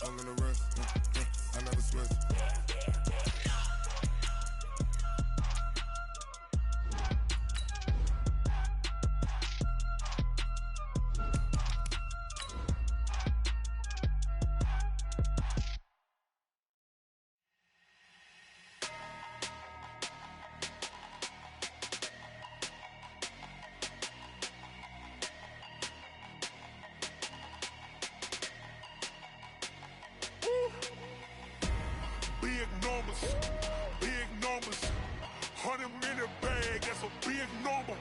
I'm gonna rest. I never switch. Big numbers, 100-minute bag, that's a big number.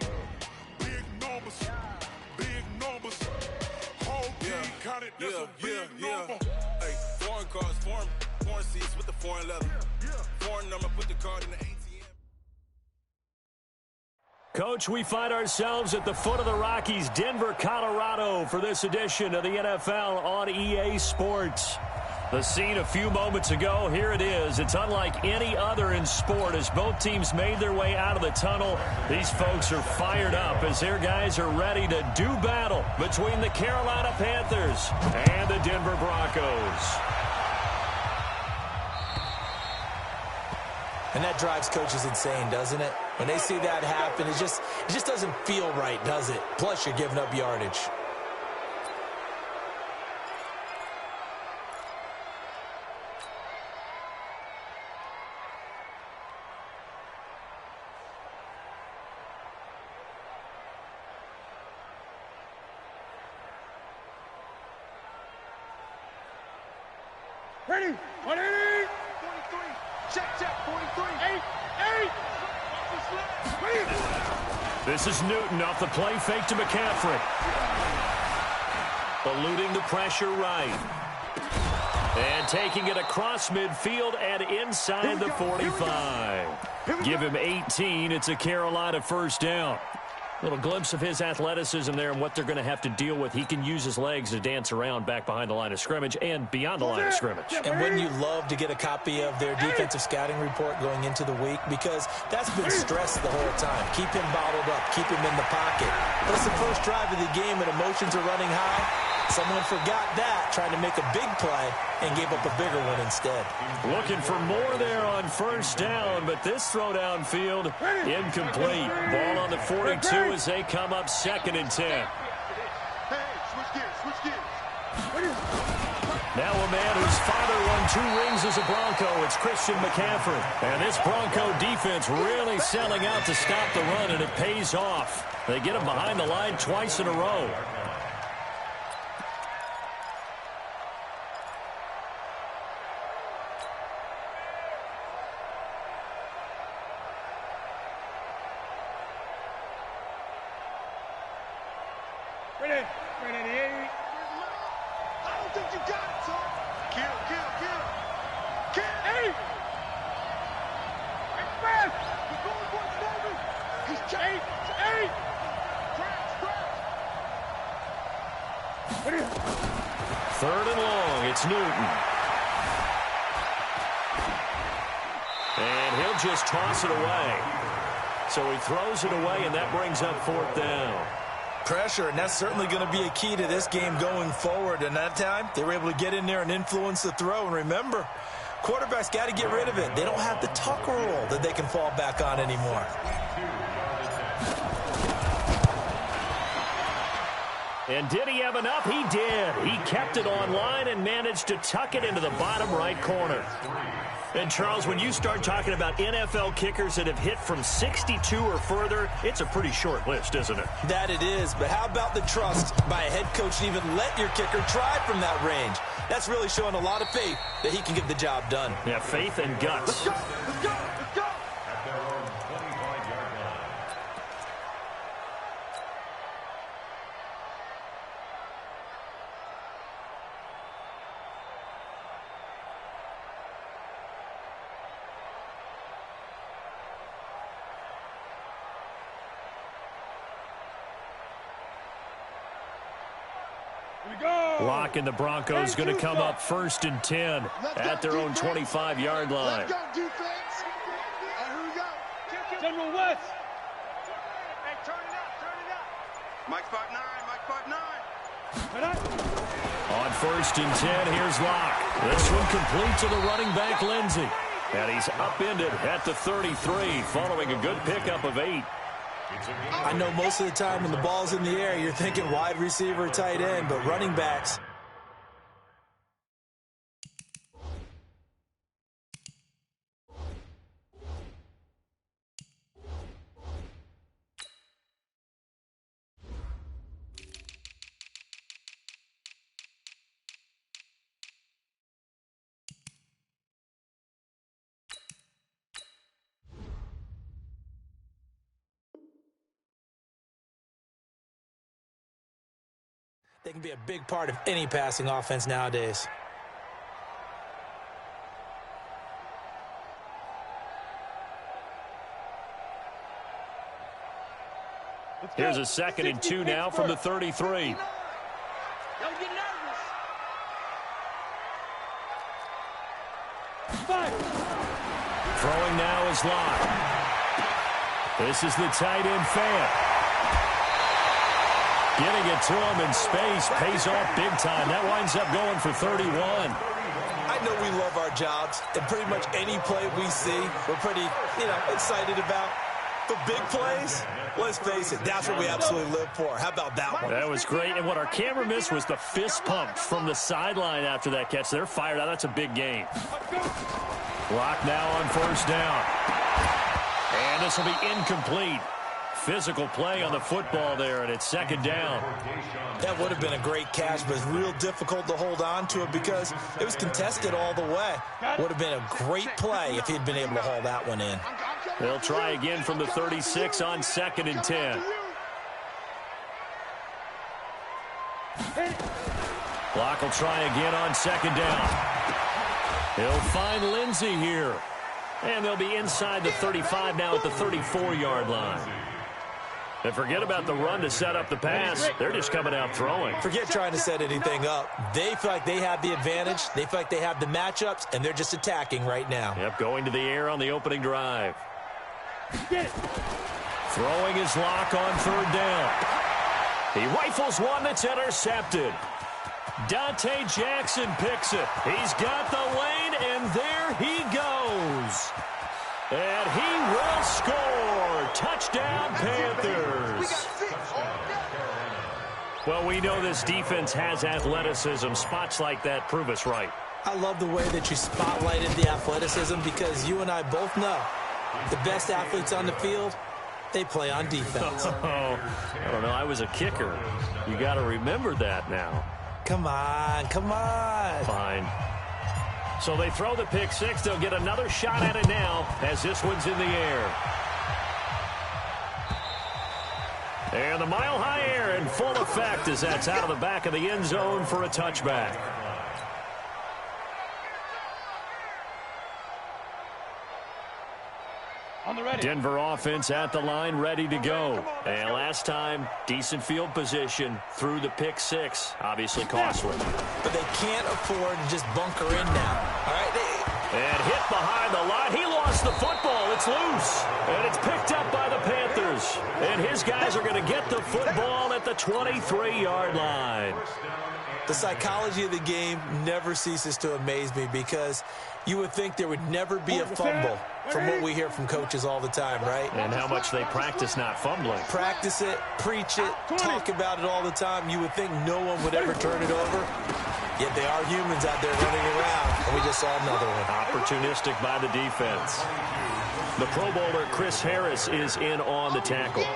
Big numbers, whole team counted, that's a big number. Hey, foreign cars, foreign seats with the foreign leather. Foreign number, put the card in the ATM. Coach, we find ourselves at the foot of the Rockies, Denver, Colorado, for this edition of the NFL on EA Sports. The scene a few moments ago, here it is. It's unlike any other in sport as both teams made their way out of the tunnel. These folks are fired up as their guys are ready to do battle between the Carolina Panthers and the Denver Broncos. And that drives coaches insane, doesn't it? When they see that happen, it just doesn't feel right, does it? Plus, you're giving up yardage. Ready, 180, 43, check, 43, 8. This is Newton off the play fake to McCaffrey. Eluding the pressure right. And taking it across midfield and inside the 45. Give him 18. It's a Carolina first down. Little glimpse of his athleticism there and what they're going to have to deal with. He can use his legs to dance around back behind the line of scrimmage and beyond the line of scrimmage. And wouldn't you love to get a copy of their defensive scouting report going into the week? Because that's been stressed the whole time. Keep him bottled up. Keep him in the pocket. But it's the first drive of the game and emotions are running high. Someone forgot that, trying to make a big play, and gave up a bigger one instead. Looking for more there on first down, but this throw downfield, incomplete. Ball on the 42 as they come up 2nd and 10. Now a man whose father won 2 rings as a Bronco. It's Christian McCaffrey. And this Bronco defense really selling out to stop the run, and it pays off. They get him behind the line twice in a row. Ready, 88. I don't think you got it, son. Kill. 8. Fast. He's going for it, David. He's 8. Ready. 3rd and long. It's Newton. And he'll just toss it away. So he throws it away, and that brings up 4th down. Pressure, and that's certainly going to be a key to this game going forward. And that time, they were able to get in there and influence the throw. And remember, quarterbacks got to get rid of it. They don't have the Tucker rule that they can fall back on anymore. And did he have enough? He did. He kept it online and managed to tuck it into the bottom right corner. And, Charles, when you start talking about NFL kickers that have hit from 62 or further, it's a pretty short list, isn't it? That it is, but how about the trust by a head coach to even let your kicker try from that range? That's really showing a lot of faith that he can get the job done. Yeah, faith and guts. Let's go. Lock and the Broncos going to come up 1st and 10 at their own 25-yard line. Let's go, defense. Here we go. General West. Hey, turn it up. Mike 5'9", On 1st and 10, here's Locke. This one complete to the running back, Lindsey. And he's upended at the 33, following a good pickup of 8. I know most of the time when the ball's in the air, you're thinking wide receiver, tight end, but running backs. They can be a big part of any passing offense nowadays. Here's a 2nd and 2 now from the 33. Don't get nervous. Throwing now is Locke. This is the tight end fan. Getting it to him in space pays off big time. That winds up going for 31. I know we love our jobs, and pretty much any play we see, we're pretty, excited about. But big plays, let's face it, that's what we absolutely live for. How about that one? That was great, and what our camera missed was the fist pump from the sideline after that catch. They're fired out. That's a big game. Locke now on 1st down. And this will be incomplete. Physical play on the football there, and it's 2nd down. That would have been a great catch, but it's real difficult to hold on to it because it was contested all the way. Would have been a great play if he'd been able to haul that one in. They'll try again from the 36 on 2nd and 10. Locke will try again on 2nd down. He'll find Lindsey here. And they'll be inside the 35 now at the 34-yard line. And forget about the run to set up the pass. They're just coming out throwing. Forget trying to set anything up. They feel like they have the advantage. They feel like they have the matchups, and they're just attacking right now. Yep, going to the air on the opening drive. Throwing his Locke on 3rd down. He rifles one that's intercepted. Dante Jackson picks it. He's got the lane, and there he goes. And he will score. Touchdown, Panthers. Well, we know this defense has athleticism. Spots like that prove us right. I love the way that you spotlighted the athleticism because you and I both know the best athletes on the field, they play on defense. I don't know. I was a kicker. You got to remember that now. Come on, come on. Fine. So they throw the pick six. They'll get another shot at it now as this one's in the air. And the mile-high air in full effect as that's out of the back of the end zone for a touchback. Denver offense at the line, ready to go. And last time, decent field position through the pick six. Obviously costly. But they can't afford to just bunker in now. All right, and hit behind the line. He lost the football. It's loose. And it's picked up by the Panthers. And his guys are going to get the football at the 23-yard line. The psychology of the game never ceases to amaze me because you would think there would never be a fumble from what we hear from coaches all the time, right? And how much they practice not fumbling. Practice it, preach it, talk about it all the time. You would think no one would ever turn it over. Yet they are humans out there running around, and we just saw another one. Opportunistic by the defense. The Pro Bowler Chris Harris is in on the tackle.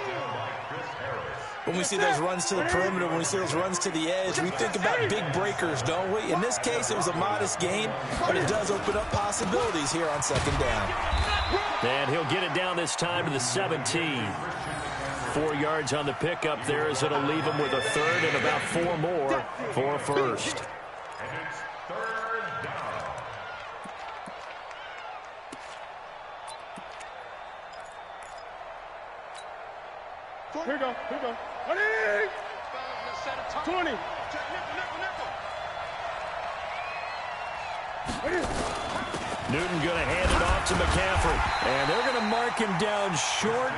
When we see those runs to the perimeter, when we see those runs to the edge, we think about big breakers, don't we? In this case, it was a modest gain, but it does open up possibilities here on second down. And he'll get it down this time to the 17. 4 yards on the pickup there as it'll leave him with a third and about 4 more for a first. Here we go. 20. Newton going to hand it off to McCaffrey. And they're going to mark him down short,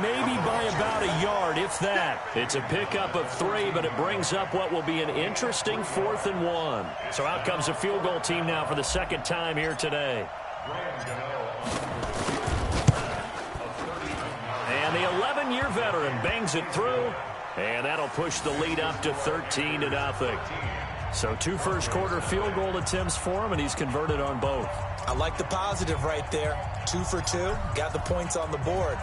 maybe by about a yard, if that. It's a pickup of 3, but it brings up what will be an interesting 4th and 1. So out comes a field goal team now for the second time here today. And the 11-year veteran bangs it through, and that'll push the lead up to 13-0. So 2 first-quarter field goal attempts for him, and he's converted on both. I like the positive right there. 2 for 2, got the points on the board.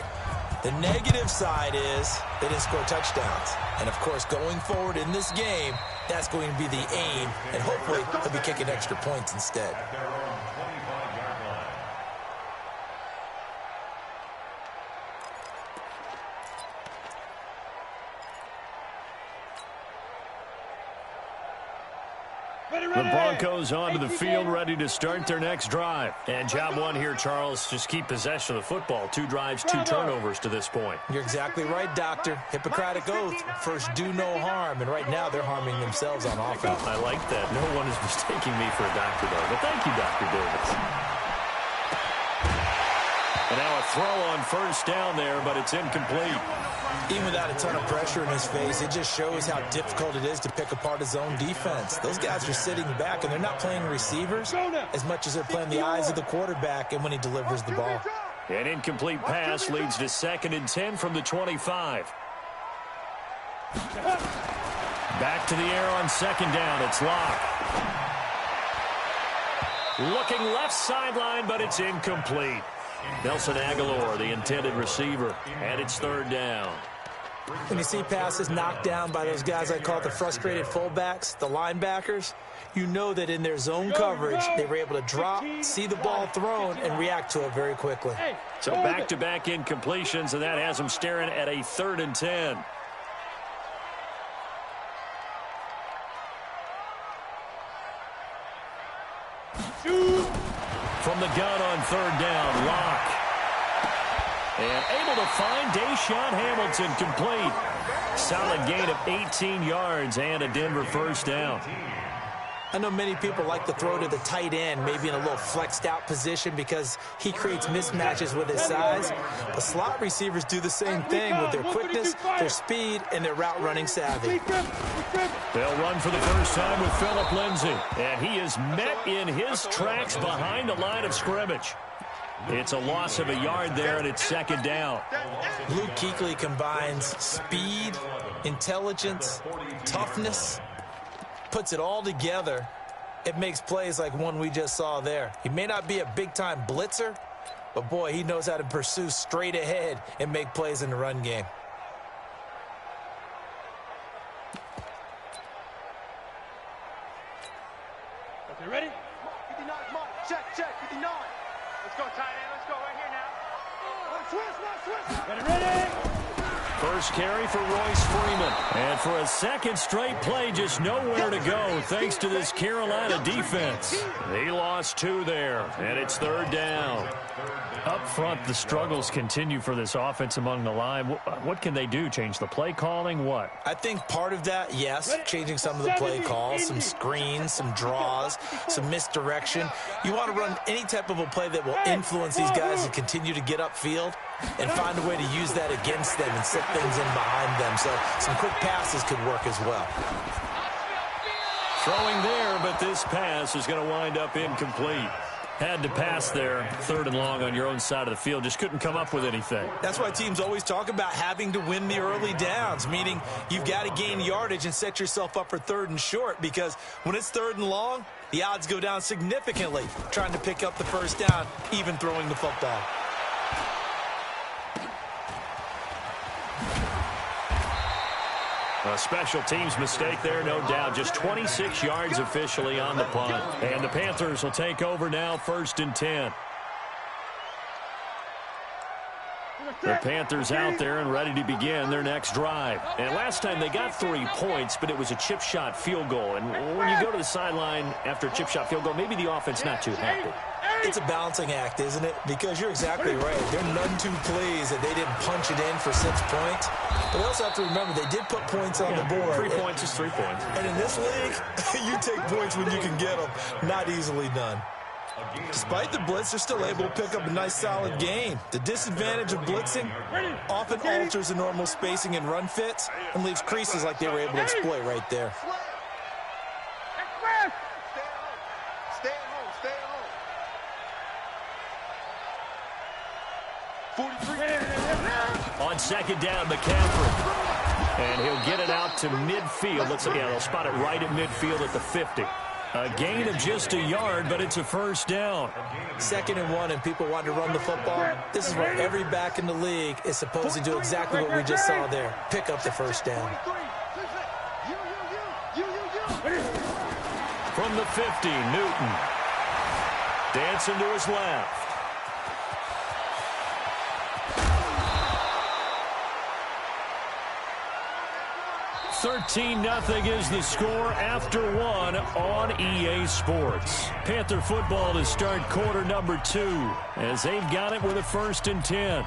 The negative side is they didn't score touchdowns. And, of course, going forward in this game, that's going to be the aim, and hopefully he'll be kicking extra points instead. The Broncos onto the field, ready to start their next drive. And job 1 here, Charles, just keep possession of the football. 2 drives, 2 turnovers to this point. You're exactly right, Doctor. Hippocratic oath. First, do no harm. And right now, they're harming themselves on offense. I like that. No one is mistaking me for a doctor, though. But thank you, Dr. Davis. And now a throw on first down there, but it's incomplete. Even without a ton of pressure in his face, it just shows how difficult it is to pick apart his own defense. Those guys are sitting back, and they're not playing receivers as much as they're playing the eyes of the quarterback and when he delivers the ball. An incomplete pass leads to 2nd and 10 from the 25. Back to the air on 2nd down. It's Locke. Looking left sideline, but it's incomplete. Nelson Aguilar, the intended receiver, and it's 3rd down. When you see passes knocked down by those guys I call the frustrated fullbacks, the linebackers, you know that in their zone coverage, they were able to drop, see the ball thrown, and react to it very quickly. So back-to-back incompletions, and that has them staring at a 3rd and 10. From the gun on 3rd down, Locke. And able to find Deshaun Hamilton complete. Solid gain of 18 yards and a Denver first down. I know many people like to throw to the tight end, maybe in a little flexed out position because he creates mismatches with his size. But slot receivers do the same thing with their quickness, their speed, and their route running savvy. They'll run for the first time with Phillip Lindsay. And he is met in his tracks behind the line of scrimmage. It's a loss of a yard there, and it's 2nd down. Luke Kuechly combines speed, intelligence, toughness, puts it all together. It makes plays like one we just saw there. He may not be a big-time blitzer, but, boy, he knows how to pursue straight ahead and make plays in the run game. Okay, ready? 59, come on. Check, 59. Let's go, tight end. Let's go right here now. Switch. Ready? First carry for Royce Freeman. And for a second straight play, just nowhere to go thanks to this Carolina defense. He lost 2 there, and it's 3rd down. Up front, the struggles continue for this offense among the line. What can they do? Change the play calling? What? I think part of that, yes, changing some of the play calls, some screens, some draws, some misdirection. You want to run any type of a play that will influence these guys to continue to get upfield and find a way to use that against them and set things in behind them. So some quick passes could work as well. Throwing there, but this pass is going to wind up incomplete. Had to pass there, 3rd and long on your own side of the field. Just couldn't come up with anything. That's why teams always talk about having to win the early downs, meaning you've got to gain yardage and set yourself up for 3rd and short, because when it's 3rd and long, the odds go down significantly trying to pick up the first down, even throwing the football. A special teams mistake there, no doubt. Just 26 yards officially on the punt. And the Panthers will take over now, 1st and 10. The Panthers out there and ready to begin their next drive. And last time they got 3 points, but it was a chip shot field goal. And when you go to the sideline after a chip shot field goal, maybe the offense not too happy. It's a balancing act, isn't it? Because you're exactly right. They're none too pleased that they didn't punch it in for 6 points. But they also have to remember they did put points on the board. 3 points is 3 points. And in this league, you take points when you can get them. Not easily done. Despite the blitz, they're still able to pick up a nice, solid gain. The disadvantage of blitzing often alters the normal spacing and run fits and leaves creases like they were able to exploit right there. Stay at home. Stay at home. 43. On second down, McCaffrey. And he'll get it out to midfield. Let's see, yeah, they'll spot it right at midfield at the 50. A gain of just a yard, but it's a first down. 2nd and 1, and people want to run the football. This is where every back in the league is supposed to do exactly what we just saw there. Pick up the first down. From the 50, Newton. Dancing to his left. 13-0 is the score after 1 on EA Sports. Panther football to start quarter number 2 as they've got it with a 1st and 10.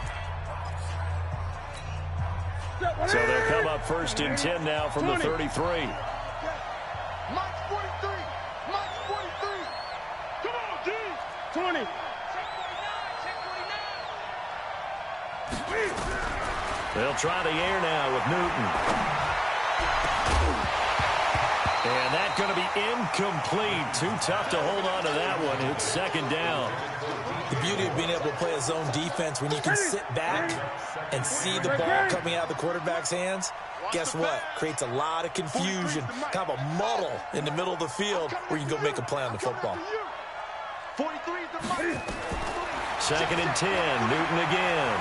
So they'll come up 1st and 10 now from the 33. Mike 43. Mike 43. Come on, D. 20. They'll try the air now with Newton. And that's going to be incomplete. Too tough to hold on to that one. It's 2nd down. The beauty of being able to play a zone defense when you can sit back and see the ball coming out of the quarterback's hands, guess what? Creates a lot of confusion, kind of a muddle in the middle of the field where you can go make a play on the football. 2nd and 10, Newton again.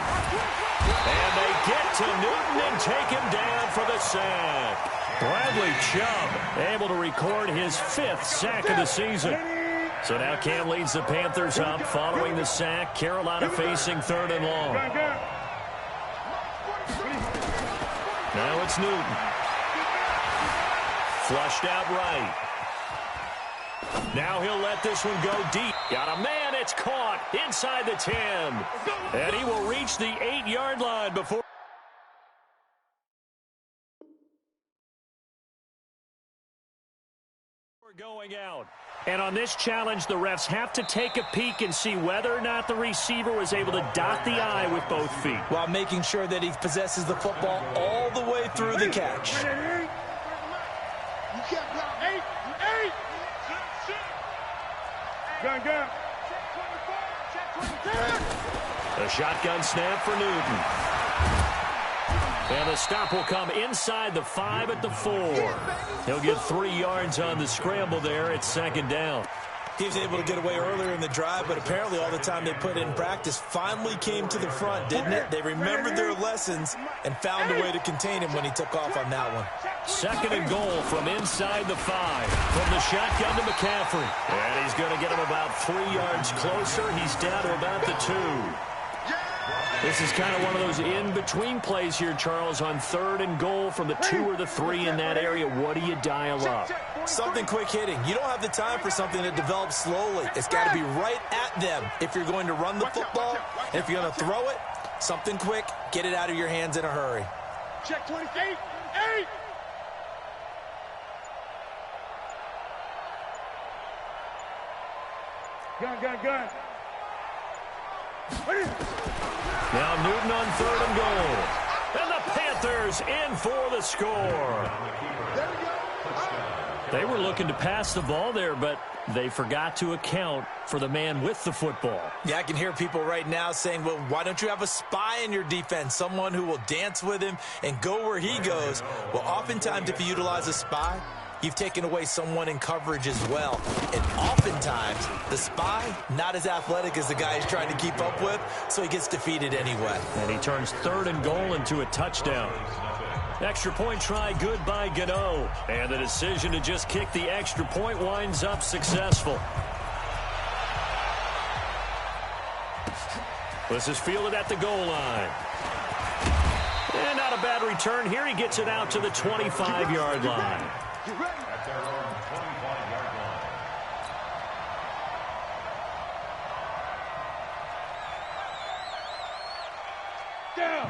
And they get to Newton and take him down for the sack. Bradley Chubb able to record his 5th sack of the season. So now Cam leads the Panthers up following the sack. Carolina facing 3rd and long. Now it's Newton. Flushed out right. Now he'll let this one go deep. Got a man, it's caught inside the 10. And he will reach the 8-yard line before going out. And on this challenge, the refs have to take a peek and see whether or not the receiver was able to dot the I with both feet. While making sure that he possesses the football all the way through the catch. Gun. A shotgun snap for Newton. And the stop will come inside the 5 at the 4. He'll get 3 yards on the scramble there at 2nd down. He was able to get away earlier in the drive, but apparently all the time they put in practice finally came to the front, didn't it? They remembered their lessons and found a way to contain him when he took off on that one. 2nd and goal from inside the 5. From the shotgun to McCaffrey. And he's going to get him about 3 yards closer. He's down to about the 2. This is kind of one of those in-between plays here, Charles, on 3rd and goal from the 2 or the 3 in that area. What do you dial up? Something quick hitting. You don't have the time for something that develops slowly. It's got to be right at them if you're going to run the football. And if you're going to throw it, something quick, get it out of your hands in a hurry. Check 28. 8. Gun. Now Newton on 3rd and goal. And the Panthers in for the score. They were looking to pass the ball there, but they forgot to account for the man with the football. Yeah, I can hear people right now saying, well, why don't you have a spy in your defense, someone who will dance with him and go where he goes? Well, oftentimes if you utilize a spy, you've taken away someone in coverage as well. And oftentimes, the spy, not as athletic as the guy he's trying to keep up with, so he gets defeated anyway. And he turns 3rd and goal into a touchdown. Extra point try, good by Gano. And the decision to just kick the extra point winds up successful. This is fielded at the goal line. And not a bad return here. He gets it out to the 25-yard line. You ready?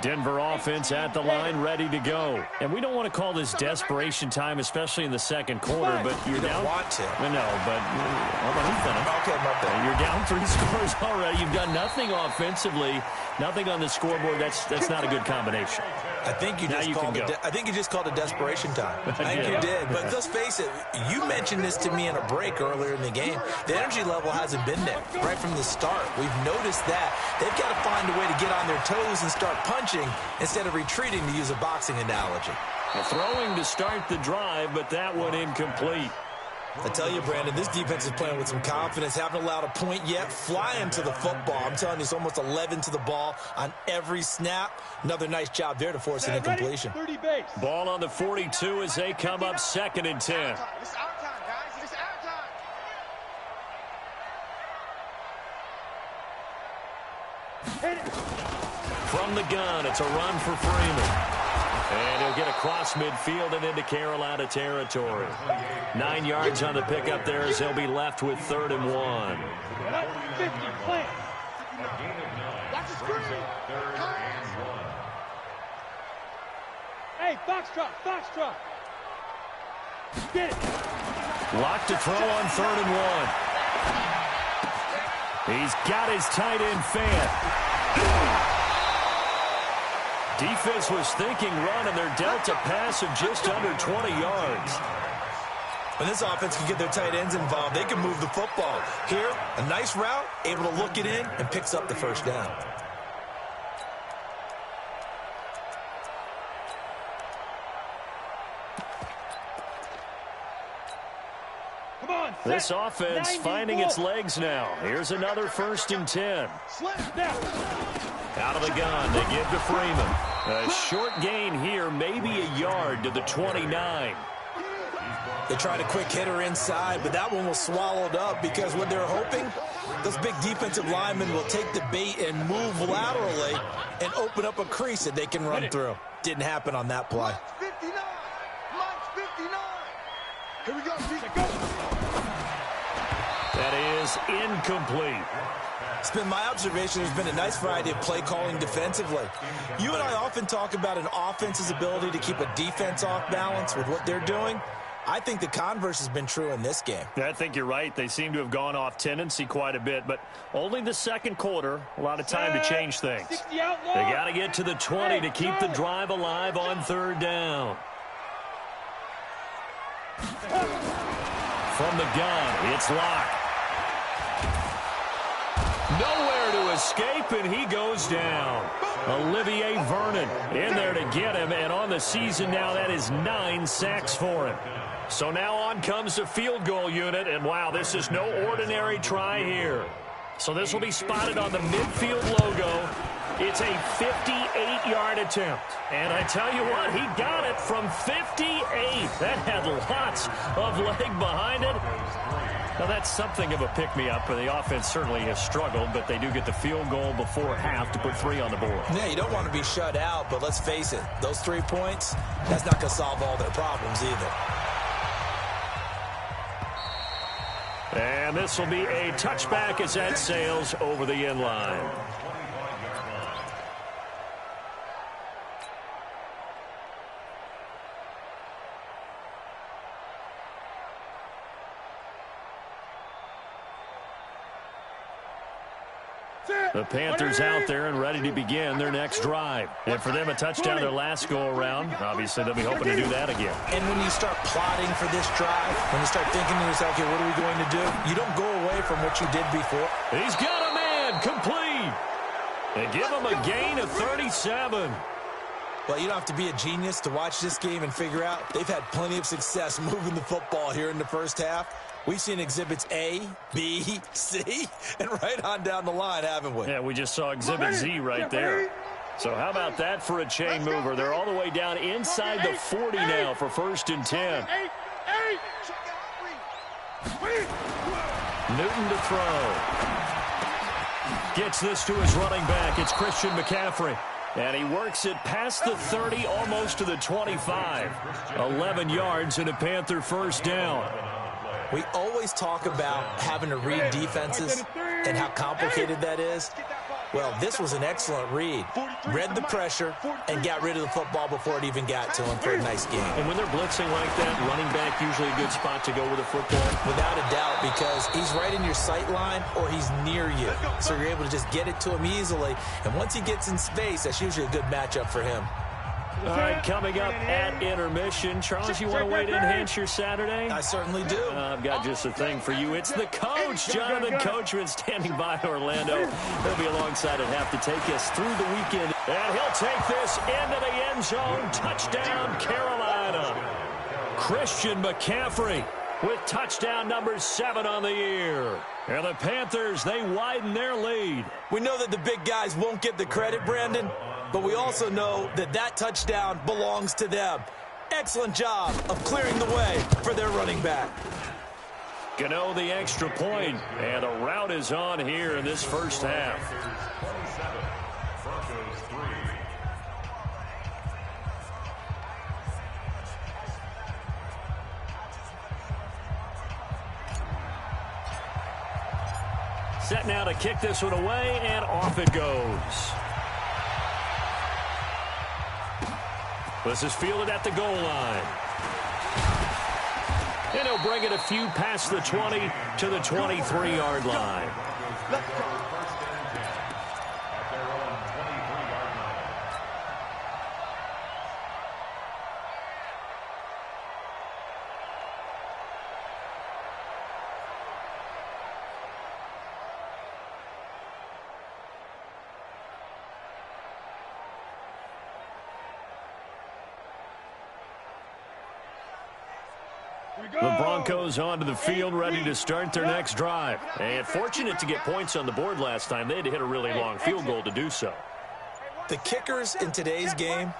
Denver offense at the line, ready to go. And we don't want to call this desperation time, especially in the second quarter, but you're down. Want to. No, but okay, my bad. You're down 3 scores already. You've done nothing offensively, nothing on the scoreboard. That's not a good combination. I think you just called it desperation time. I think you did. But let's face it, you mentioned this to me in a break earlier in the game. The energy level hasn't been there right from the start. We've noticed that. They've got to find a way to get on their toes and start punching instead of retreating, to use a boxing analogy. Throwing to start the drive, but that one incomplete. I tell you, Brandon, this defense is playing with some confidence. Haven't allowed a point yet. Flying to the football. I'm telling you, it's almost 11 to the ball on every snap. Another nice job there to force an incompletion. Ball on the 42 as they come up 2nd and 10. It's our time, guys. It's our time. From the gun, it's a run for Freeman. And he'll get across midfield and into Carolina territory. 9 yards on the pickup there as they'll be left with 3rd and 1. 50, plant. Watch the screen. Hey, Foxtrot. Get it. Locked to throw on 3rd and 1. He's got his tight end fan. Defense was thinking run, and they're dealt a pass of just under 20 yards. When this offense can get their tight ends involved, they can move the football. Here, a nice route, able to look it in, and picks up the first down. This offense finding its legs now. Here's another 1st and 10. Out of the gun, they give to Freeman. A short gain here, maybe a yard to the 29. They tried a quick hitter inside, but that one was swallowed up because what they're hoping, those big defensive linemen will take the bait and move laterally and open up a crease that they can run through. Didn't happen on that play. 59. March 59. Here we go. That is incomplete. It's been my observation there's been a nice variety of play calling defensively. You and I often talk about an offense's ability to keep a defense off balance with what they're doing. I think the converse has been true in this game. Yeah, I think you're right. They seem to have gone off tendency quite a bit, but only the second quarter, a lot of time to change things. They got to get to the 20 to keep the drive alive on 3rd down. From the gun, it's Locke. Nowhere to escape, and he goes down. Olivier Vernon in there to get him, and on the season now, that is 9 sacks for him. So now on comes the field goal unit, and wow, this is no ordinary try here. So this will be spotted on the midfield logo. It's a 58-yard attempt. And I tell you what, he got it from 58. That had lots of leg behind it. Now, that's something of a pick-me-up, and the offense certainly has struggled, but they do get the field goal before half to put 3 on the board. Yeah, you don't want to be shut out, but let's face it, those 3 points, that's not going to solve all their problems either. And this will be a touchback as that sails over the end line. The Panthers out there and ready to begin their next drive. And for them, a touchdown their last go-around. Obviously, they'll be hoping to do that again. And when you start plotting for this drive, when you start thinking to yourself, okay, what are we going to do? You don't go away from what you did before. He's got a man complete. And give him a gain of 37. Well, you don't have to be a genius to watch this game and figure out they've had plenty of success moving the football here in the first half. We've seen exhibits A, B, C, and right on down the line, haven't we? Yeah, we just saw exhibit Z right there. So how about that for a chain mover? They're all the way down inside the 40 now for 1st and 10. Newton to throw. Gets this to his running back. It's Christian McCaffrey. And he works it past the 30, almost to the 25. 11 yards and a Panther 1st down. We always talk about having to read defenses and how complicated that is. Well, this was an excellent read. Read the pressure and got rid of the football before it even got to him for a nice game. And when they're blitzing like that, running back usually a good spot to go with a football? Without a doubt, because he's right in your sight line or he's near you. So you're able to just get it to him easily. And once he gets in space, that's usually a good matchup for him. All right, coming up at intermission. Charles, you want to wait to enhance your Saturday? I certainly do. I've got just a thing for you. It's the coach, Jonathan Coachman, standing by Orlando. He'll be alongside at half to take us through the weekend. And he'll take this into the end zone. Touchdown, Carolina. Christian McCaffrey with touchdown number 7 on the year. And the Panthers, they widen their lead. We know that the big guys won't get the credit, Brandon, but we also know that that touchdown belongs to them. Excellent job of clearing the way for their running back. Gano the extra point, and the route is on here in this first half. Set now to kick this one away, and off it goes. This is fielded at the goal line. And he'll bring it a few past the 20 to the 23-yard line. The Broncos onto the field, ready to start their next drive. And fortunate to get points on the board last time. They had to hit a really long field goal to do so. The kickers in today's game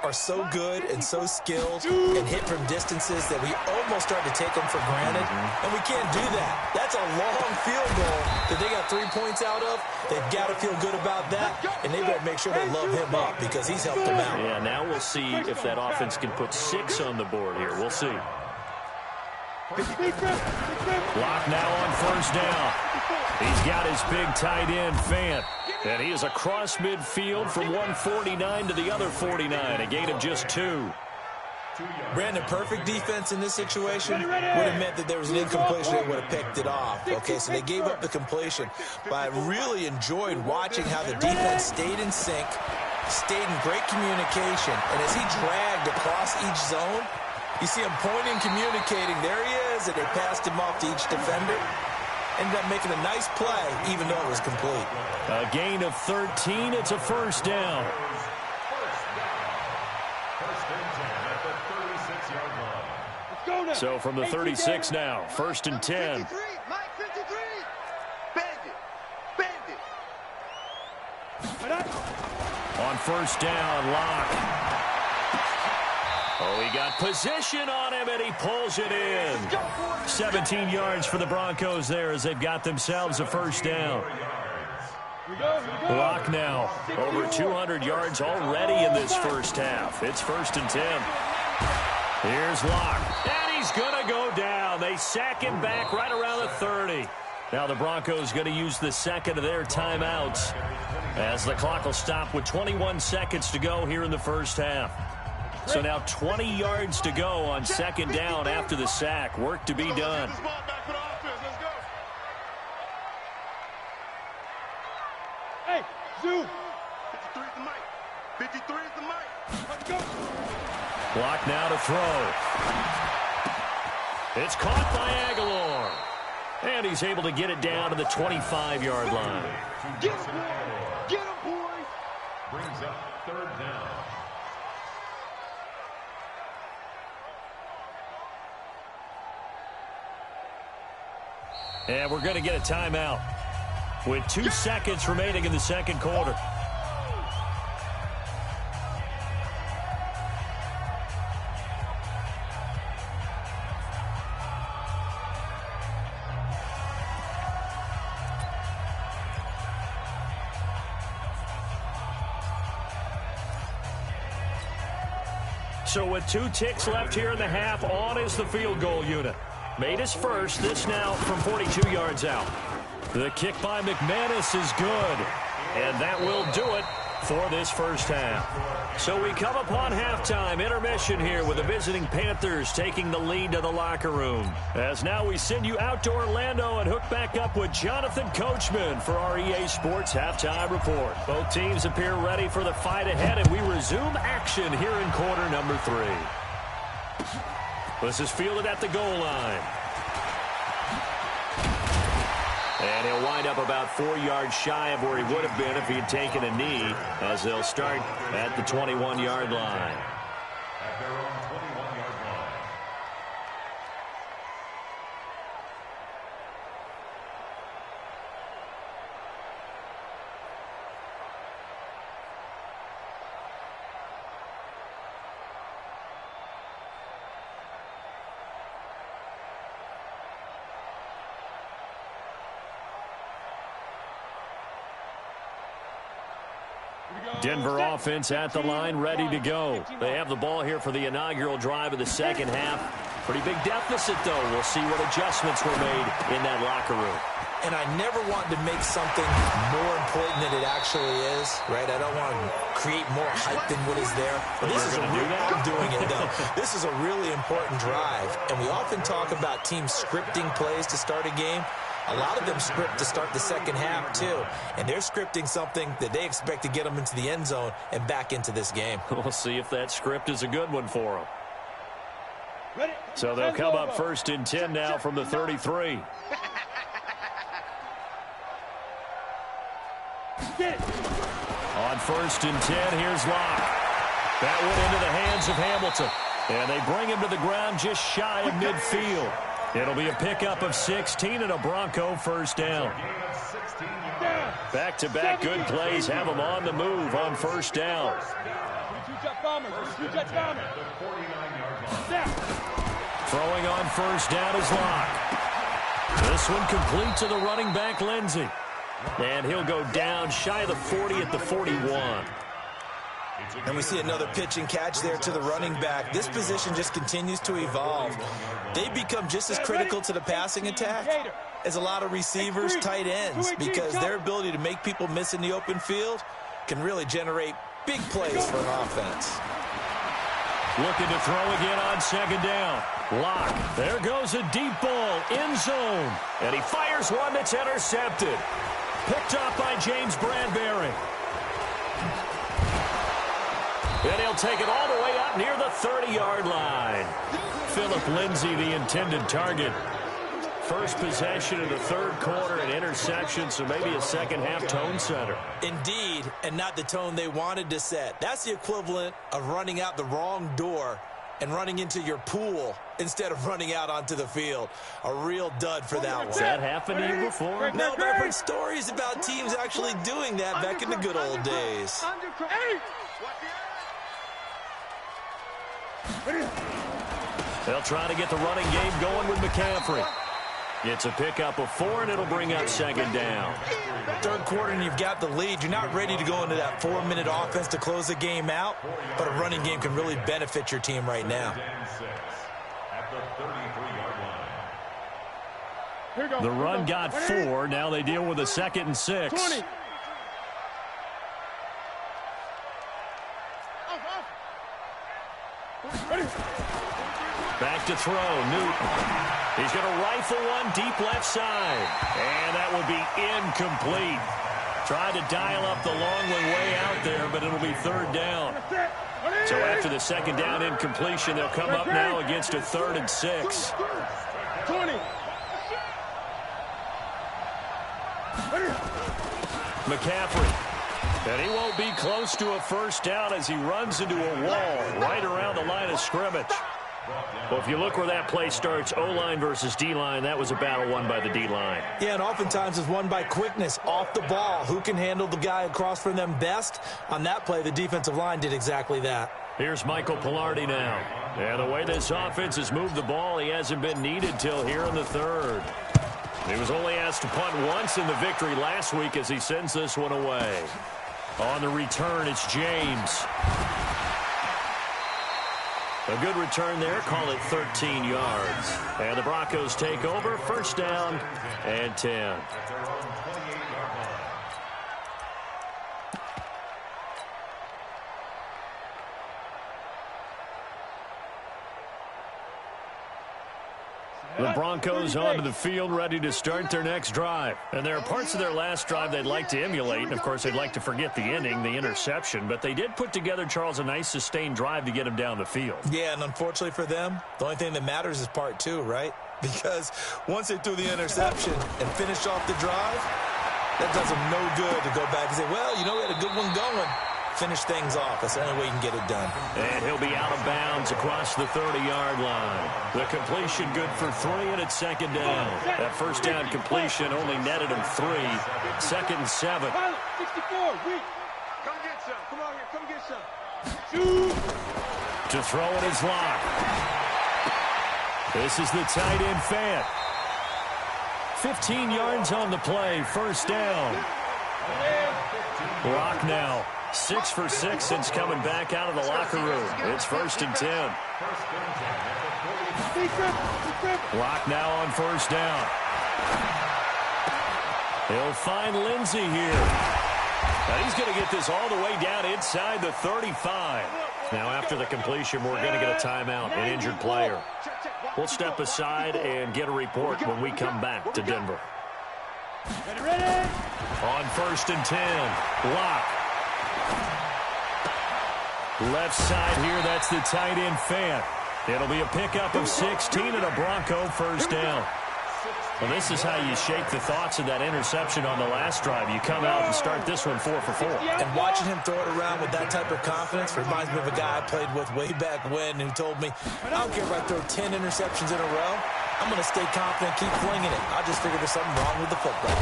are so good and so skilled and hit from distances that we almost start to take them for granted. And we can't do that. That's a long field goal that they got 3 points out of. They've got to feel good about that, and they've got to make sure they love him up because he's helped them out. Yeah, now we'll see if that offense can put 6 on the board here. We'll see. Block now on first down. He's got his big tight end, Fant. And he is across midfield from 149 to the other 49. A gain of just 2. Brandon, perfect defense in this situation would have meant that there was an incompletion. They would have picked it off. Okay, so they gave up the completion. But I really enjoyed watching how the defense stayed in sync, stayed in great communication. And as he dragged across each zone, you see him pointing, communicating. There he is, and they passed him off to each defender. Ended up making a nice play, even though it was complete. A gain of 13. It's a first down. So from the 36 now, 1st and 10. On first down, Locke. Oh, he got position on him, and he pulls it in. 17 yards for the Broncos there as they've got themselves a first down. Locke now over 200 yards already in this first half. It's 1st and 10. Here's Locke, and he's going to go down. They sack him back right around the 30. Now the Broncos going to use the second of their timeouts as the clock will stop with 21 seconds to go here in the first half. So now 20 yards to go on second down after the sack. Work to be done. Hey, Zoo. 53 is the mic. 53 is the mic. Let's go. Block now to throw. It's caught by Aguilar. And he's able to get it down to the 25-yard line. Get him, boy. Get him, boy. Brings up 3rd down. And we're going to get a timeout with 2 seconds remaining in the second quarter. So with 2 ticks left here in the half, on is the field goal unit. Made his first, this now from 42 yards out. The kick by McManus is good. And that will do it for this first half. So we come upon halftime intermission here with the visiting Panthers taking the lead to the locker room. As now we send you out to Orlando and hook back up with Jonathan Coachman for our EA Sports halftime report. Both teams appear ready for the fight ahead, and we resume action here in quarter number 3. This is fielded at the goal line. And he'll wind up about 4 yards shy of where he would have been if he had taken a knee, as they'll start at the 21-yard line. At their own 21-yard line. Denver offense at the line, ready to go. They have the ball here for the inaugural drive of the second half. Pretty big deficit, though. We'll see what adjustments were made in that locker room. And I never want to make something more important than it actually is, right? I don't want to create more hype than what is there. But this is I'm doing it, though. This is a really important drive. And we often talk about teams scripting plays to start a game. A lot of them script to start the second half, too. And they're scripting something that they expect to get them into the end zone and back into this game. We'll see if that script is a good one for them. So they'll come up 1st and 10 now from the 33. On 1st and 10, here's Locke. That went into the hands of Hamilton. And they bring him to the ground just shy of midfield. It'll be a pickup of 16 and a Bronco first down. Back-to-back good plays have them on the move on first down. Throwing on first down is Locke. This one complete to the running back, Lindsey. And he'll go down shy of the 40 at the 41. And we see another pitch and catch there to the running back. This position just continues to evolve. They become just as critical to the passing attack as a lot of receivers, tight ends, because their ability to make people miss in the open field can really generate big plays for an offense. Looking to throw again on second down. Locke. There goes a deep ball, end zone. And he fires one that's intercepted. Picked up by James Bradbury. And he'll take it all the way up near the 30-yard line. Philip Lindsay, the intended target. First possession of the third quarter, an interception, so maybe a second-half tone setter. Indeed, and not the tone they wanted to set. That's the equivalent of running out the wrong door and running into your pool instead of running out onto the field. A real dud for that one. Has that happened to you before? No, but I've heard stories about teams actually doing that back in the good old days. They'll try to get the running game going with McCaffrey. It's a pickup of 4, and it'll bring up second down. Third quarter, and you've got the lead. You're not ready to go into that 4-minute offense to close the game out, but a running game can really benefit your team right now. The run got 4. Now they deal with a 2nd and 6. 20. Back to throw, Newton. He's going to rifle one deep left side. And that will be incomplete. Tried to dial up the long one way out there, but it'll be third down. So after the second down incompletion, they'll come up now against a 3rd and 6. 20. McCaffrey. And he won't be close to a first down as he runs into a wall right around the line of scrimmage. Well, if you look where that play starts, O-line versus D-line, that was a battle won by the D-line. Yeah, and oftentimes it's won by quickness, off the ball. Who can handle the guy across from them best? On that play, the defensive line did exactly that. Here's Michael Pilardi now. And the way this offense has moved the ball, he hasn't been needed till here in the third. He was only asked to punt once in the victory last week as he sends this one away. On the return, it's James. A good return there. Call it 13 yards. And the Broncos take over. First down and 10. The Broncos onto the field, ready to start their next drive. And there are parts of their last drive they'd like to emulate. And, of course, they'd like to forget the ending, the interception. But they did put together, Charles, a nice sustained drive to get them down the field. Yeah, and unfortunately for them, the only thing that matters is part two, right? Because once they threw the interception and finished off the drive, that does them no good to go back and say, well, you know, we had a good one going. Finish things off. That's the only way you can get it done. And he'll be out of bounds across the 30-yard line. The completion good for 3, and it's second down. That first down completion only netted him 3. Second and 7. 64, weak. Come get some. Come on here. Come get some. Shoot. To throw it is Locke. This is the tight end Fant. 15 yards on the play. First down. Locke now 6 for 6 since coming back out of the locker room. It's first and 10. Locke now on first down. He'll find Lindsey here. Now he's going to get this all the way down inside the 35. Now after the completion, we're going to get a timeout, an injured player. We'll step aside and get a report when we come back to Denver. Ready? On first and 10, Locke. Left side here, that's the tight end Fant. It'll be a pickup of 16 and a Bronco first down. Well, this is how you shake the thoughts of that interception on the last drive. You come out and start this one 4 for 4. And watching him throw it around with that type of confidence reminds me of a guy I played with way back when who told me, I don't care if I throw 10 interceptions in a row. I'm going to stay confident, keep flinging it. I just figured there's something wrong with the football.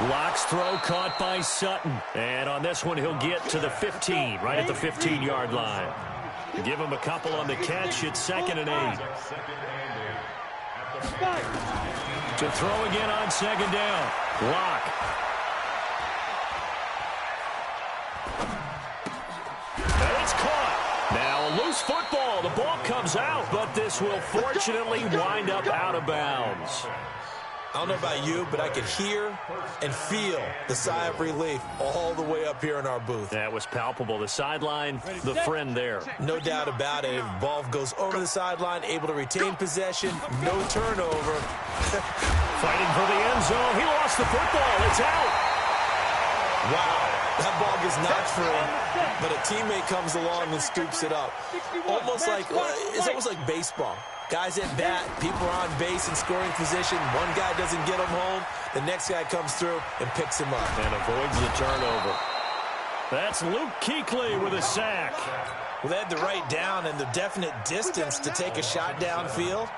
Locke's throw caught by Sutton. And on this one, he'll get to the 15, right at the 15-yard line. Give him a couple on the catch. It's second and 8. To throw again on second down. Locke. And it's caught. Now a loose football. The ball comes out, but this will fortunately wind up out of bounds. I don't know about you, but I could hear and feel the sigh of relief all the way up here in our booth. That was palpable. The sideline, the friend there. No doubt about it. If the ball goes over the sideline, able to retain possession, no turnover. Fighting for the end zone. He lost the football. It's out. Wow. That ball gets knocked free, but a teammate comes along and scoops it up. It's almost like baseball. Guys at bat, people are on base in scoring position. One guy doesn't get him home. The next guy comes through and picks him up. And avoids the turnover. That's Luke Kuechly with a sack. Well, they had the right down and the definite distance to take a shot downfield,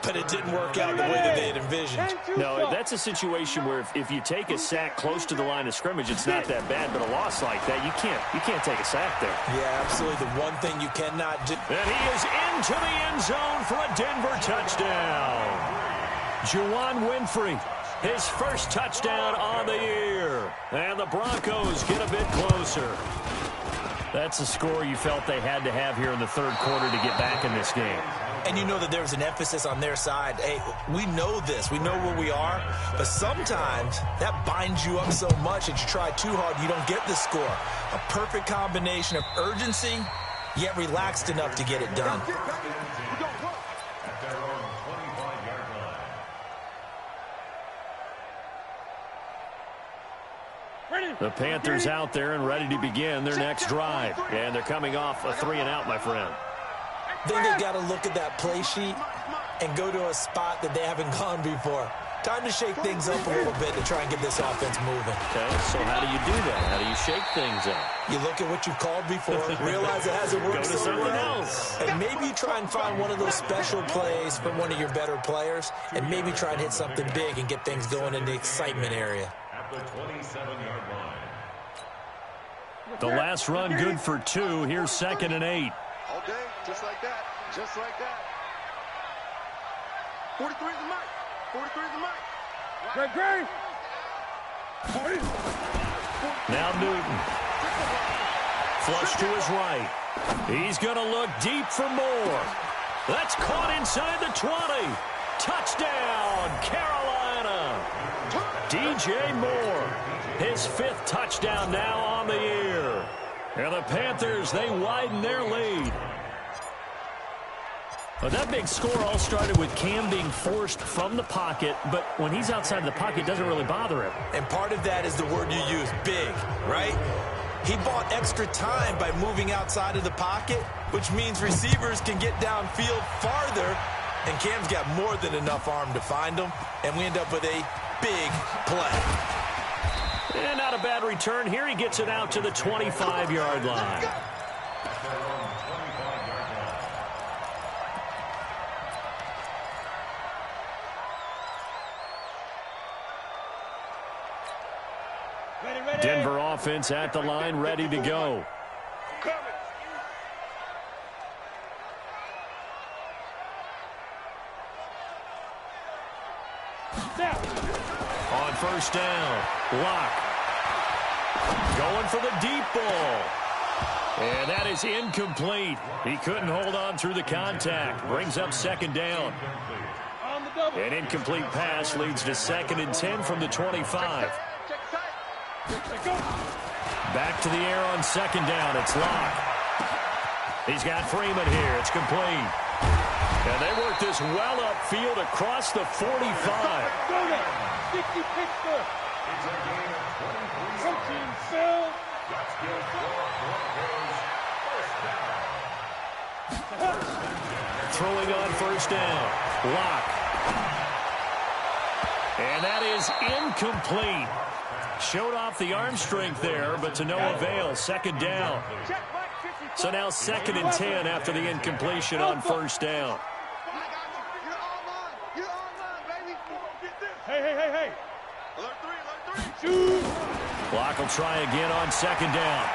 but it didn't work out the way that they had envisioned. No, that's a situation where if you take a sack close to the line of scrimmage, it's not that bad, but a loss like that, you can't take a sack there. Yeah, absolutely. The one thing you cannot do. And he is into the end zone for a Denver touchdown. Juwan Winfrey, his first touchdown on the year. And the Broncos get a bit closer. That's a score you felt they had to have here in the third quarter to get back in this game. And you know that there was an emphasis on their side. Hey, we know this. We know where we are. But sometimes that binds you up so much that you try too hard, you don't get the score. A perfect combination of urgency, yet relaxed enough to get it done. The Panthers out there and ready to begin their next drive. And thee coming off a 3-and-out, my friend. Then they got to look at that play sheet and go to a spot that they haven't gone before. Time to shake things up a little bit to try and get this offense moving. Okay, so how do you do that? How do you shake things up? You look at what you've called before, realize it hasn't worked so well, and maybe you try and find one of those special plays from one of your better players, and maybe try and hit something big and get things going in the excitement area. At the 27-yard line. The last run good for 2. Here's second and 8. All day, just like that. Just like that. 43 is the mic. 43 is the mic. Great. Now Newton. Flush to his right. He's going to look deep for more. That's caught inside the 20. Touchdown, Carolina. DJ Moore, his 5th touchdown now on the year. And the Panthers, they widen their lead. Well, that big score all started with Cam being forced from the pocket, but when he's outside of the pocket, it doesn't really bother him. And part of that is the word you use, big, right? He bought extra time by moving outside of the pocket, which means receivers can get downfield farther, and Cam's got more than enough arm to find them, and we end up with a big play. And not a bad return here. He gets it out to the 25-yard line. Denver offense at the line, ready to go. On first down, Locke. Going for the deep ball. And that is incomplete. He couldn't hold on through the contact. Brings up second down. An incomplete pass leads to 2nd and 10 from the 25. Back to the air on second down. It's Locke. He's got Freeman here. It's complete. And they work this well upfield across the 45. Throwing on first down. Locke. And that is incomplete. Showed off the arm strength there, but to no avail. Second down. So now 2nd and 10 after the incompletion on first down. Hey. Alert 3. Locke will try again on second down.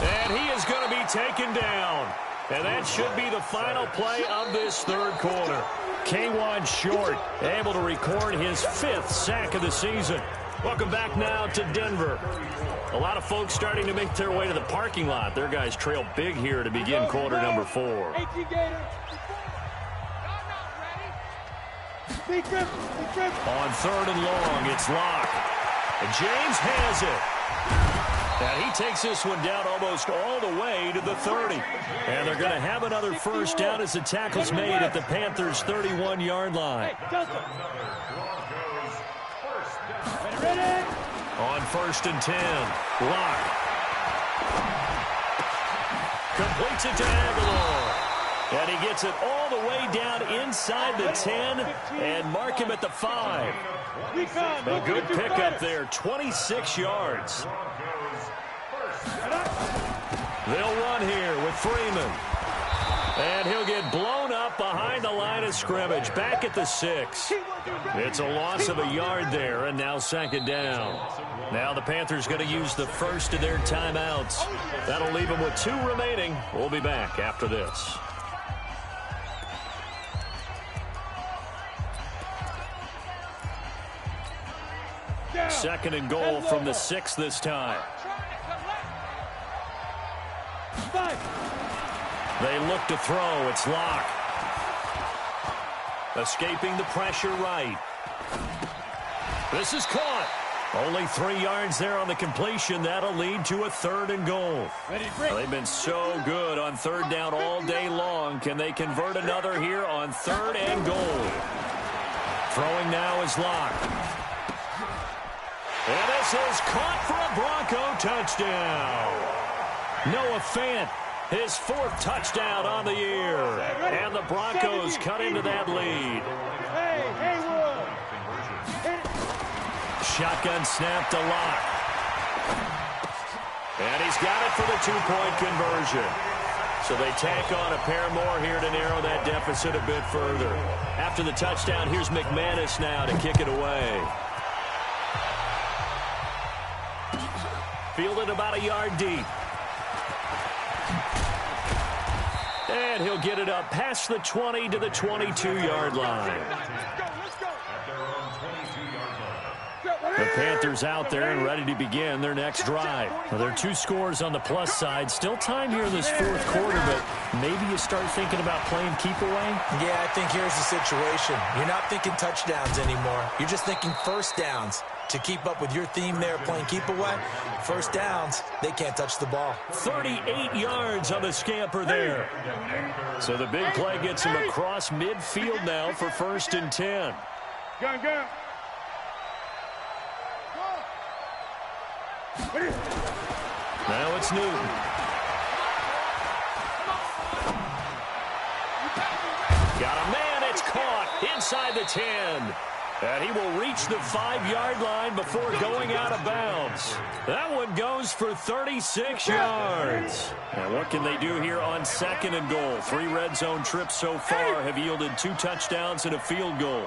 And he is going to be taken down. And that should be the final play of this third quarter. K'Wan Short able to record his 5th sack of the season. Welcome back now to Denver. A lot of folks starting to make their way to the parking lot. Their guys trail big here to begin quarter number 4. On 3rd and long, it's Locke. And James has it. And he takes this one down almost all the way to the 30. And they're going to have another first down as the tackle's made at the Panthers' 31-yard line. On 1st and 10, Locke. Completes it to Aguilar. And he gets it all the way down inside the 10 and mark him at the 5. A good pickup there, 26 yards. They'll run here with Freeman. And he'll get blown up behind the line of scrimmage, back at the 6. It's a loss of a yard there, and now 2nd down. Now the Panthers going to use the first of their timeouts. That'll leave them with 2 remaining. We'll be back after this. Second and goal from the 6 this time. They look to throw. It's Locke. Escaping the pressure right. This is caught. Only 3 yards there on the completion. That'll lead to a 3rd and goal. They've been so good on 3rd down all day long. Can they convert another here on 3rd and goal? Throwing now is Locke. And this is caught for a Bronco touchdown. Noah Fant, his 4th touchdown on the year. And the Broncos cut into that lead. Shotgun snap to Locke. And he's got it for the 2-point conversion. So they tack on a pair more here to narrow that deficit a bit further. After the touchdown, here's McManus now to kick it away. Fielded about a yard deep. And he'll get it up past the 20 to the 22-yard line. The Panthers out there and ready to begin their next drive. Well, there are 2 scores on the plus side. Still time here in this 4th quarter, but maybe you start thinking about playing keep away? Yeah, I think here's the situation. You're not thinking touchdowns anymore. You're just thinking first downs. To keep up with your theme there, playing keep away, first downs, they can't touch the ball. 38 yards on the scamper there. So the big play gets him across midfield now for 1st and 10. Gun. Now it's Newton. Got a man, it's caught inside the 10. And he will reach the 5-yard line before going out of bounds. That one goes for 36 yards. Now what can they do here on 2nd and goal? 3 red zone trips so far have yielded 2 touchdowns and a field goal.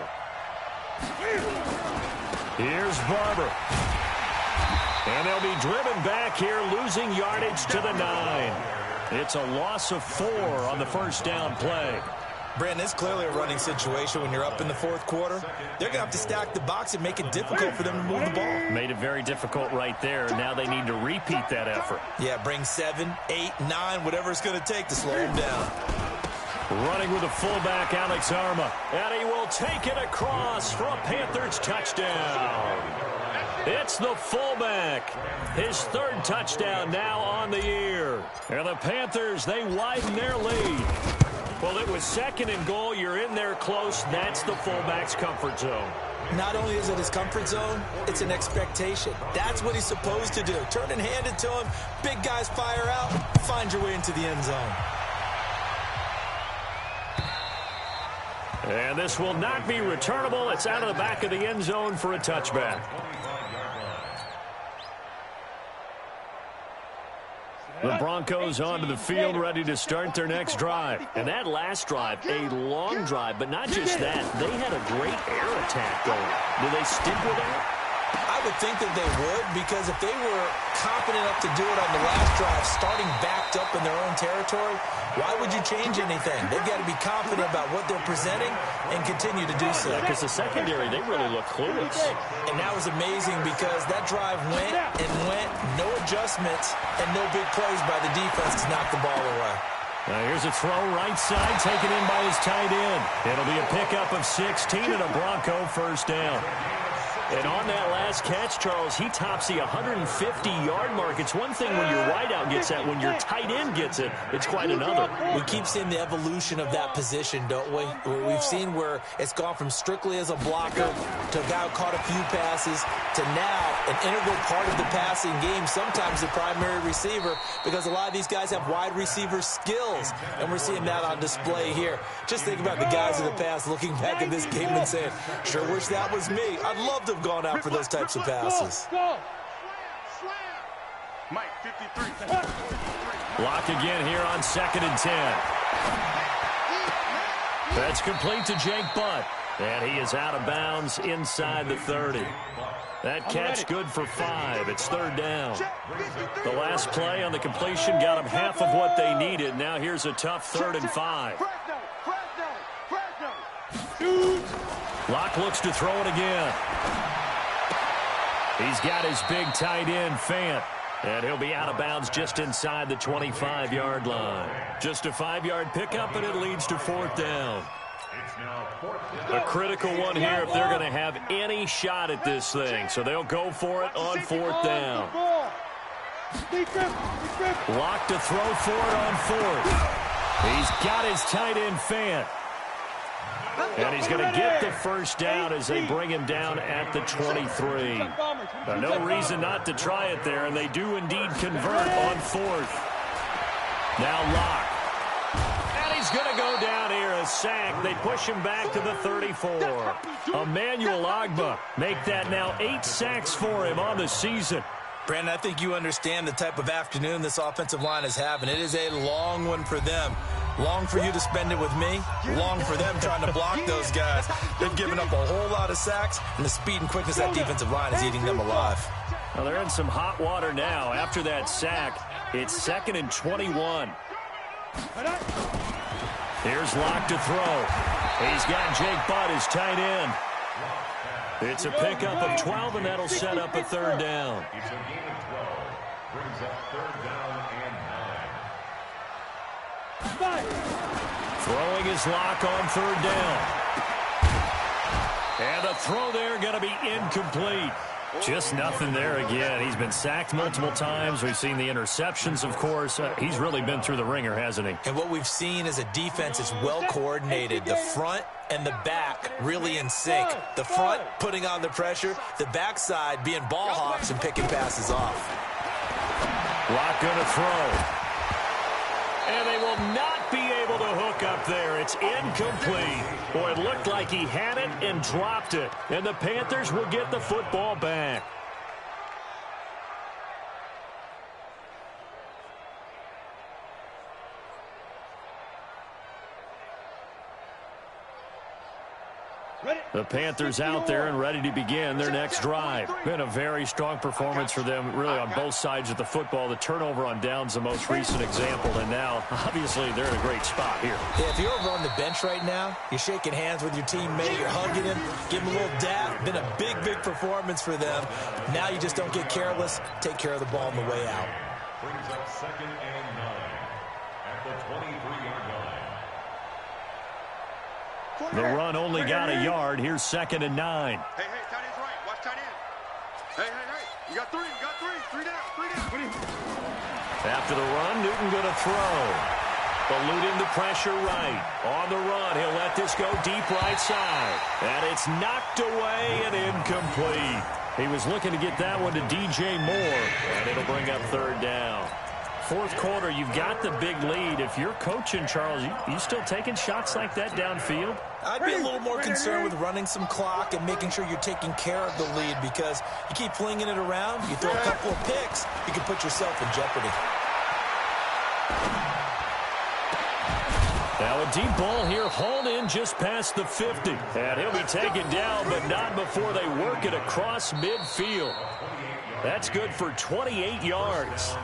Here's Barber. And they'll be driven back here, losing yardage to the 9. It's a loss of 4 on the first down play. Brandon, it's clearly a running situation when you're up in the 4th quarter. They're going to have to stack the box and make it difficult for them to move the ball. Made it very difficult right there. Now they need to repeat that effort. Yeah, bring 7, 8, 9, whatever it's going to take to slow them down. Running with a fullback, Alex Arma. And he will take it across for a Panthers touchdown. It's the fullback. His 3rd touchdown now on the year. And the Panthers, they widen their lead. Well, it was 2nd and goal. You're in there close. That's the fullback's comfort zone. Not only is it his comfort zone, it's an expectation. That's what he's supposed to do. Turn and hand it to him. Big guys fire out. Find your way into the end zone. And this will not be returnable. It's out of the back of the end zone for a touchback. The Broncos onto the field, ready to start their next drive. And that last drive, a long drive, but not just that. They had a great air attack going. Do they stick with that? I would think that they would, because if they were confident enough to do it on the last drive, starting backed up in their own territory, why would you change anything? They've got to be confident about what they're presenting and continue to do so. Because the secondary, they really look clueless. And that was amazing because that drive went and went, no adjustments, and no big plays by the defense to knock the ball away. Now here's a throw right side, taken in by his tight end. It'll be a pickup of 16 and a Bronco first down. And on that last catch, Charles, he tops the 150-yard mark. It's one thing when your wideout gets that. When your tight end gets it, it's quite another. We keep seeing the evolution of that position, don't we? We've seen where it's gone from strictly as a blocker to a guy who caught a few passes to now an integral part of the passing game, sometimes the primary receiver, because a lot of these guys have wide receiver skills, and we're seeing that on display here. Just think about the guys in the past looking back at this game and saying, sure wish that was me. I'd love to have gone out for those types of passes. Mike, 53. Lock again here on 2nd and 10. That's complete to Jake Butt. And he is out of bounds inside the 30. That catch good for 5. It's 3rd down. The last play on the completion got them half of what they needed. Now here's a tough 3rd and 5. Locke looks to throw it again. He's got his big tight end, Fant. And he'll be out of bounds just inside the 25-yard line. Just a 5-yard pickup, and it leads to 4th down. A critical one here if they're going to have any shot at this thing. So they'll go for it on 4th down. Locke to throw for it on 4th. He's got his tight end, Fant. And he's going to get the first down as they bring him down at the 23. No reason not to try it there, and they do indeed convert on 4th. Now Locke. And he's going to go down here, a sack. They push him back to the 34. Emmanuel Ogbah make that now 8 sacks for him on the season. Brandon, I think you understand the type of afternoon this offensive line is having. It is a long one for them. Long for you to spend it with me. Long for them trying to block those guys. They've given up a whole lot of sacks, and the speed and quickness of that defensive line is eating them alive. Well, they're in some hot water now. After that sack, it's 2nd and 21. Here's Locke to throw. He's got Jake Butt, his tight end. It's a pickup of 12, and that'll set up a third down. It's a gain of 12. Brings up third down and 9. Throwing his lock on third down. And the throw there going to be incomplete. Just nothing there again. He's been sacked multiple times. We've seen the interceptions, of course. He's really been through the ringer, hasn't he? And what we've seen is a defense that's well coordinated. The front and the back really in sync. The front putting on the pressure. The backside being ball hawks and picking passes off. Lock going to throw. And they will not be able to hook up there. It's incomplete. Boy, it looked like he had it and dropped it. And the Panthers will get the football back. The Panthers out there and ready to begin their next drive. Been a very strong performance for them, really, on both sides of the football. The turnover on downs, the most recent example, and now, obviously, they're in a great spot here. Yeah, if you're over on the bench right now, you're shaking hands with your teammate, you're hugging him, give him a little dap. Been a big, big performance for them. Now you just don't get careless. Take care of the ball on the way out. Brings up second and 9 at the 23-yard line. The run only got a yard. Here's second and 9. Hey, tight end's right. Watch tight end. Hey. You got three. Three down. After the run, Newton going to throw. Eluding the pressure right. On the run, he'll let this go deep right side. And it's knocked away and incomplete. He was looking to get that one to DJ Moore. And it'll bring up third down. Fourth quarter, you've got the big lead. If you're coaching, Charles, you still taking shots like that downfield? I'd be a little more concerned with running some clock and making sure you're taking care of the lead, because you keep flinging it around, you throw a couple of picks, you can put yourself in jeopardy. Now a deep ball here, hauled in just past the 50. And he'll be taken down, but not before they work it across midfield. That's good for 28 yards.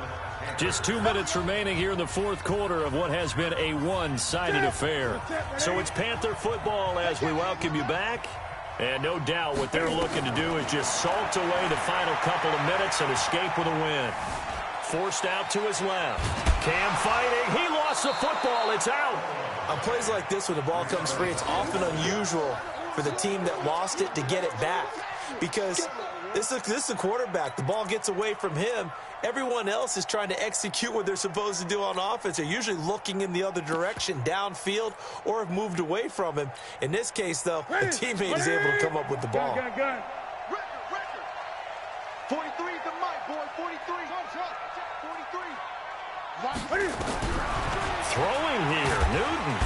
Just 2 minutes remaining here in the fourth quarter of what has been a one-sided affair. So it's Panther football as we welcome you back. And no doubt what they're looking to do is just salt away the final couple of minutes and escape with a win. Forced out to his left. Cam fighting. He lost the football. It's out. On plays like this, when the ball comes free, it's often unusual for the team that lost it to get it back, because this is the quarterback. The ball gets away from him. Everyone else is trying to execute what they're supposed to do on offense. They're usually looking in the other direction, downfield, or have moved away from him. In this case, though, the teammate is able to come up with the ball. Record. 43 is the mic, boy. 43. 43. Throwing here, Newton.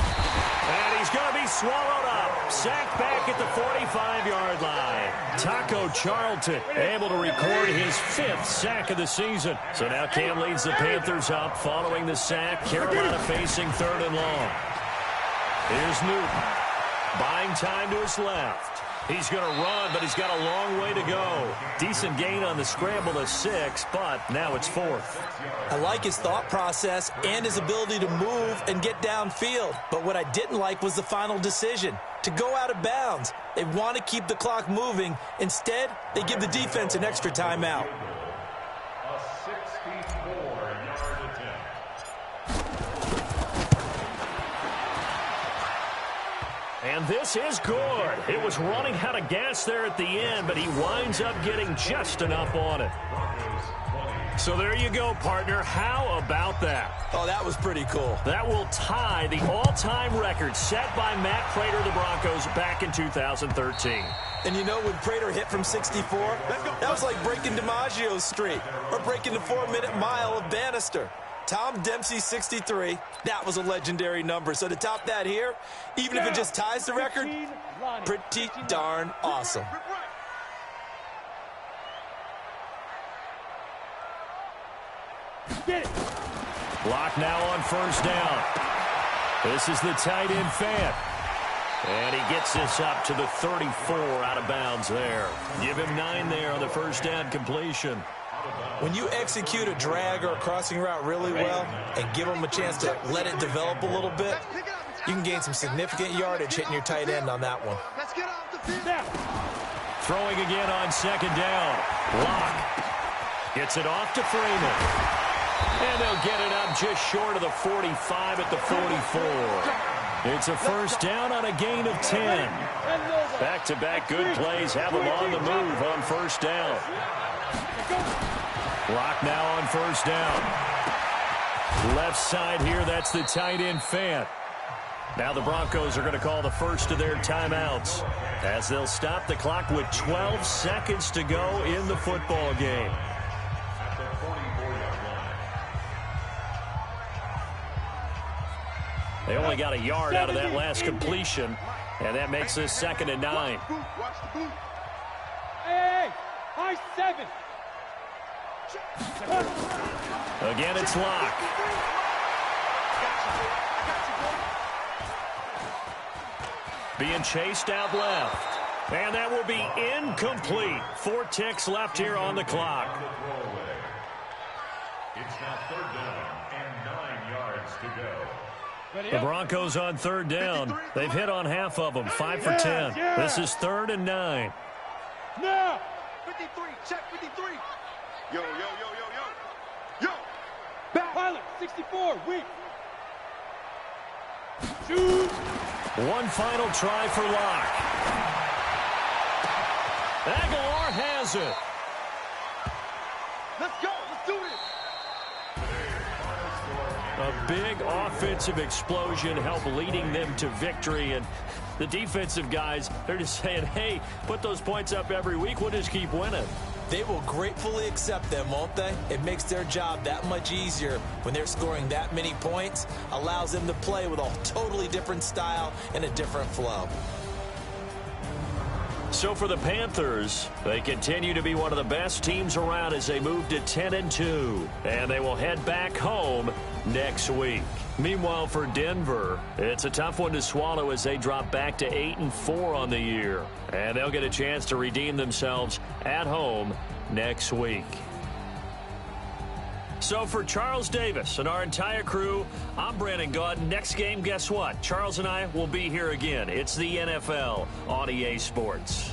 And he's going to be swallowed up. Sacked back at the 45-yard line. Taco Charlton able to record his 5th sack of the season. So now Cam leads the Panthers up following the sack. Carolina facing 3rd and long. Here's Newton. Buying time to his left. He's going to run, but he's got a long way to go. Decent gain on the scramble to 6, but now it's 4th. I like his thought process and his ability to move and get downfield. But what I didn't like was the final decision, to go out of bounds. They want to keep the clock moving. Instead, they give the defense an extra timeout. A 64-yard attempt. And this is good. It was running out of gas there at the end, but he winds up getting just enough on it. So there you go, partner. How about that? Oh, that was pretty cool. That will tie the all-time record set by Matt Prater of the Broncos back in 2013. And you know, when Prater hit from 64, that was like breaking DiMaggio's streak or breaking the 4-minute mile of Bannister. Tom Dempsey, 63. That was a legendary number. So to top that here, even if it just ties the record, pretty darn awesome. Block now on 1st down. This is the tight end Fant. And he gets this up to the 34 out of bounds there. Give him 9 there on the 1st down completion. When you execute a drag or a crossing route really well and give them a chance to let it develop a little bit, you can gain some significant yardage hitting your tight end on that one. Let's get off the field. Throwing again on second down. Locke gets it off to Freeman. And they'll get it up just short of the 45 at the 44. It's a first down on a gain of 10. Back-to-back good plays have them on the move on first down. Locke now on first down. Left side here, that's the tight end Fant. Now the Broncos are going to call the first of their timeouts as they'll stop the clock with 12 seconds to go in the football game. At the 44-yard line. They only got a yard out of that last completion, and that makes this 2nd and 9. Hey, high 7. Again, it's Locke. Being chased out left. And that will be incomplete. 4 ticks left here on the clock. It's now 3rd down and 9 yards to go. The Broncos on 3rd down. They've hit on half of them, 5 for 10. This is 3rd and 9. Now. 53, check 53. Yo. Pilot, 64, weak. Shoot. One final try for Locke. Aguilar has it. Let's go. Let's do this. A big offensive explosion helped leading them to victory. And the defensive guys, they're just saying, hey, put those points up every week. We'll just keep winning. They will gratefully accept them, won't they? It makes their job that much easier when they're scoring that many points, allows them to play with a totally different style and a different flow. So for the Panthers, they continue to be one of the best teams around as they move to 10-2, and they will head back home next week. Meanwhile, for Denver, it's a tough one to swallow as they drop back to 8-4 on the year, and they'll get a chance to redeem themselves at home next week. So for Charles Davis and our entire crew, I'm Brandon Gaudin. Next game, guess what? Charles and I will be here again. It's the NFL on EA Sports.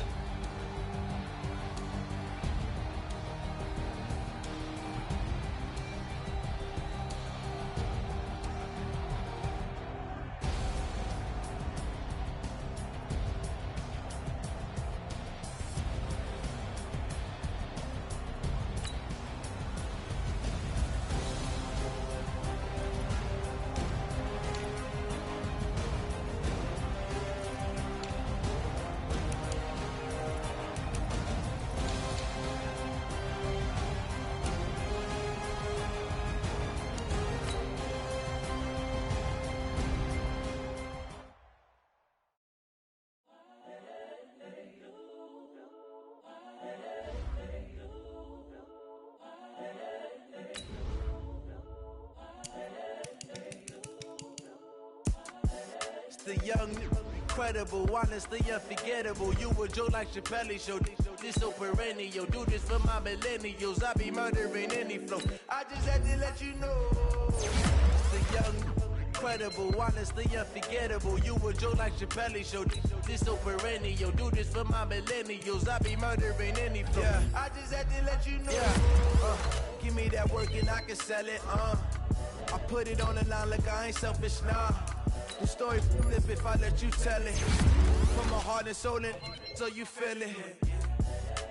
The young, incredible, honestly unforgettable. You a Joe like Chappelle show. This so perennial. Do this for my millennials. I be murdering any flow. I just had to let you know. The young, incredible, honestly unforgettable. You a Joe like Chappelle show. This so perennial. Do this for my millennials. I be murdering any flow. Yeah. I just had to let you know. Yeah. Give me that work and I can sell it. I put it on the line like I ain't selfish now. The story flip if I let you tell it. From my heart and soul and so you feel it.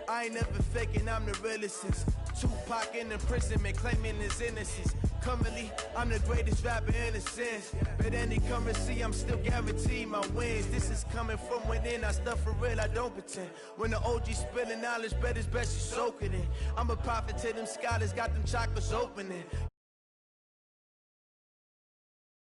I ain't never faking, I'm the realest since Tupac in imprisonment, claiming his innocence. Currently, I'm the greatest rapper in a sense. But any currency, I'm still guaranteed my wins. This is coming from within, I stuff for real, I don't pretend. When the OG spilling knowledge, bet it's best you soak it in. I'm a prophet to them scholars, got them chakras opening.